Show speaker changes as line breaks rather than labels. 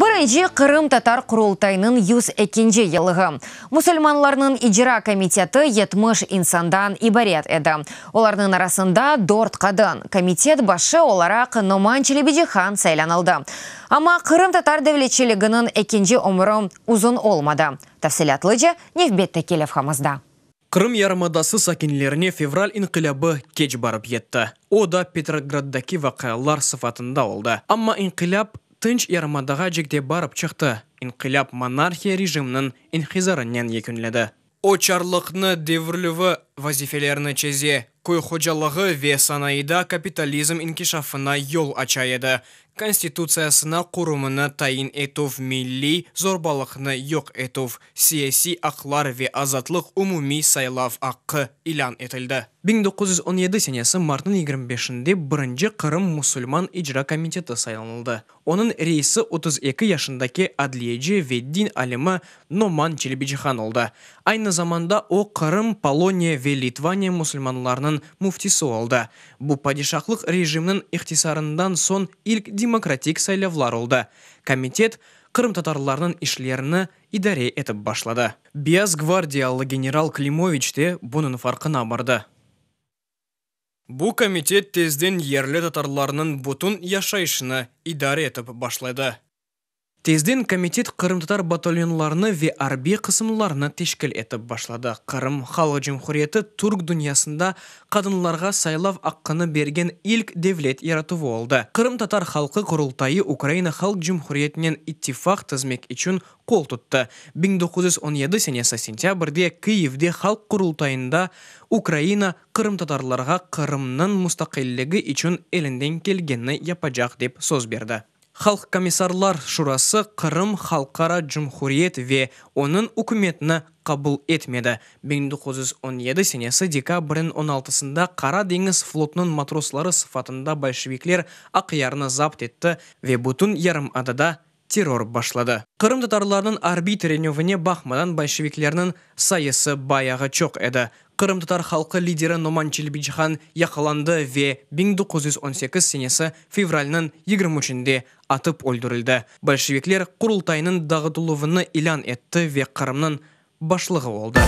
Бірінші Қырым татар құрылтайының 102-ші елігі. Мұсылманларының ижра комитеті 70 инсандан ибарет еді. Олардың арасында 4 қадын. Комитет башы оларақ Номан Челебедихан сайланылды. Ама Қырым татар дәвлетшілігінің 2-ші өмірі ұзын олмады. Тәфсилатлыжы Невбетті Келев хамызда.
Қырым ярымадасы сакинлеріне февраль инқилабы кеч барып етті. Ода Петрограддаки вақиялар сыфатында олды. Амма инқилаб тынч ярымадаға жекте барып чықты. Инқилаб монархия режимінің инхизарыннен екінледі. Очарлықны деврліві вазифелеріні чезе, көй қожалығы ве санайда капитализм инкишафына yol ачайды. Конституциясына құрымыны тайын етув милли зорбалықны yok етув, саяси ақлар ве азатлық умуми сайлав аққы илан етілді. 1917 сенесі мартын 25-інде бірінші Қырым мұсылман ижра комитеті сайланылды. Оның рейсі 32 яшындаки адлиеджи ве дин алимы Номан Челебедихан олды. Айны заманда о Қырым, Полония ве Литвания мұсылманларының муфтисі олды. Бұ падишақлық режимнің иқтисарындан сон ilk демократик сайлавлар олды. Комитет Қырым татарларының ишлеріні идаре етіп башлады. Биаз гвардиялы генерал Климович те бұның фарқына барды. Бұ комитет тезден ерлі татарларының бұтын яшайшыны идаре етіп башлады. Тезден комитет Қырым татар батальонларыны ве арби қысымларыны тешкіл етіп башлады. Қырым халық жемхуриеті турк дүниясында қадынларға сайлав аққыны берген ilk девлет яратуы олды. Қырым татар халқы құрылтайы Украина халық жемхуриетінен иттифақ тізмек үшін қол тұтты. 1917 сенесі сентябрде Киевде халық құрылтайында Украина Қырым татарларға Қырымның мұстақиллігі үшін елінден келгенні япажақ деп сөз берді. Халық комиссарлар шурасы Қырым халқара жумхуриет ве оның үкіметіні қабыл етмеді. 1917 сенесі декабрын 16-сында Қара деңіз флотының матрослары сыфатында большевиклер ақиярны запт етті ве бұтын ярым адада террор башлады. Қырым татарларының арбитреневіне бақмадан большевиклерінің сайысы баяғы чоқ еді. Қырым татар халқы лидері Номан Челебедихан яқаланды ве 1918 сенесі февральның 23-інде атып өлдірілді. Большевиклер құрылтайының дағытылуыны илан етті ве Қырымның башлығы олды.